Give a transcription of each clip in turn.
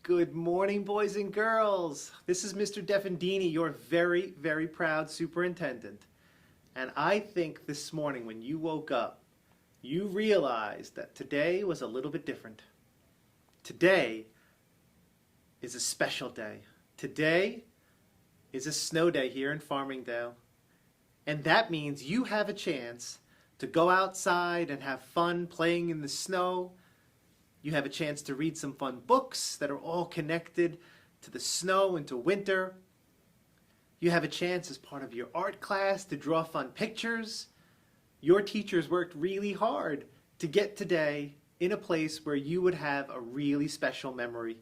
Good morning, boys and girls. This is Mr. Defendini, your very, very proud superintendent. And I think this morning when you woke up, you realized that today was a little bit different. Today is a special day. Today is a snow day here in Farmingdale. And that means you have a chance to go outside and have fun playing in the snow. You have a chance to read some fun books that are all connected to the snow and to winter. You have a chance as part of your art class to draw fun pictures. Your teachers worked really hard to get today in a place where you would have a really special memory.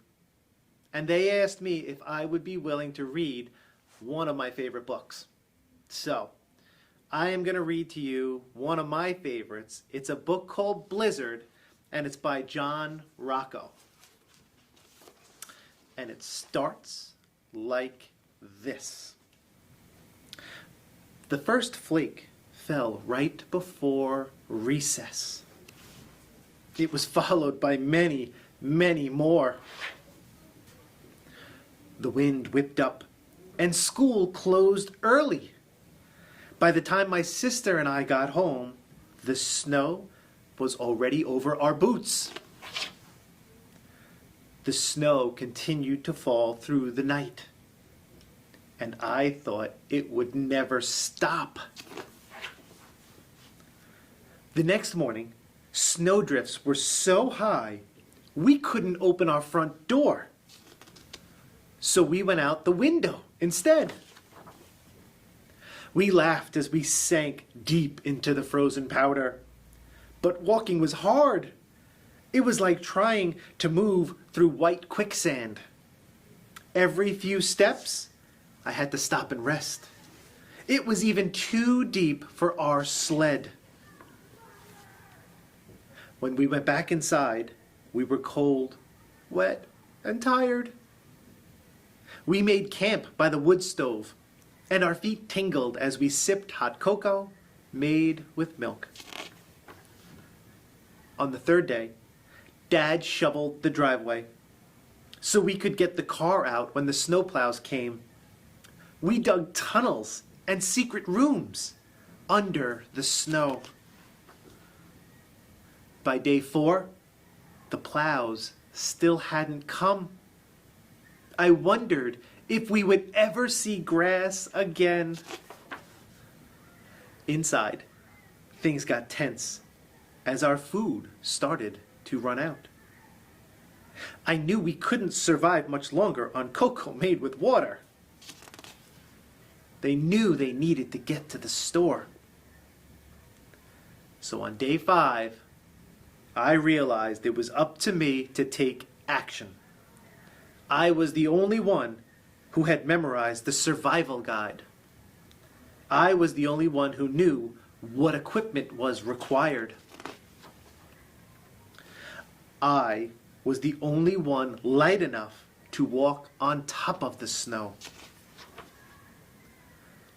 And they asked me if I would be willing to read one of my favorite books. So, I am going to read to you one of my favorites. It's a book called Blizzard, and it's by John Rocco. And it starts like this. The first flake fell right before recess. It was followed by many, many more. The wind whipped up, and school closed early. By the time my sister and I got home, the snow was already over our boots. The snow continued to fall through the night, and I thought it would never stop. The next morning, snowdrifts were so high, we couldn't open our front door. So we went out the window instead. We laughed as we sank deep into the frozen powder. But walking was hard. It was like trying to move through white quicksand. Every few steps, I had to stop and rest. It was even too deep for our sled. When we went back inside, we were cold, wet, and tired. We made camp by the wood stove, and our feet tingled as we sipped hot cocoa made with milk. On the third day, Dad shoveled the driveway so we could get the car out when the snowplows came. We dug tunnels and secret rooms under the snow. By day 4, the plows still hadn't come. I wondered if we would ever see grass again. Inside, things got tense as our food started to run out. I knew we couldn't survive much longer on cocoa made with water. They knew they needed to get to the store. So on day 5, I realized it was up to me to take action. I was the only one who had memorized the survival guide. I was the only one who knew what equipment was required. I was the only one light enough to walk on top of the snow.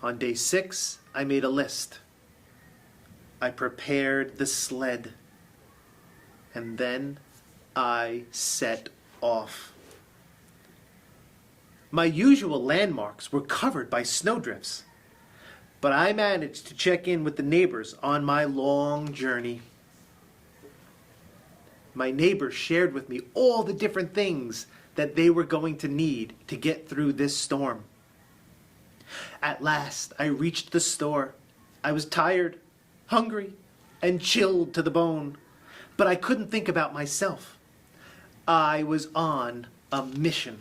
On day 6, I made a list. I prepared the sled. And then I set off. My usual landmarks were covered by snowdrifts, but I managed to check in with the neighbors on my long journey. My neighbors shared with me all the different things that they were going to need to get through this storm. At last, I reached the store. I was tired, hungry, and chilled to the bone, but I couldn't think about myself. I was on a mission.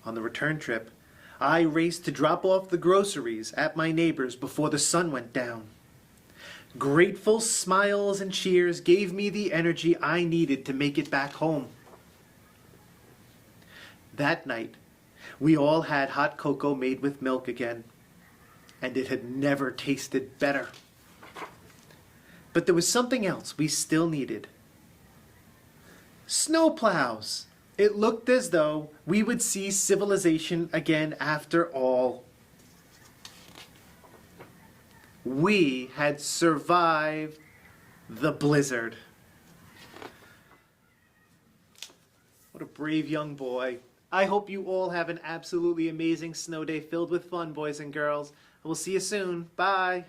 On the return trip, I raced to drop off the groceries at my neighbor's before the sun went down. Grateful smiles and cheers gave me the energy I needed to make it back home. That night, we all had hot cocoa made with milk again, and it had never tasted better. But there was something else we still needed. Snowplows! It looked as though we would see civilization again after all. We had survived the blizzard. What a brave young boy. I hope you all have an absolutely amazing snow day filled with fun, boys and girls. We'll see you soon. Bye.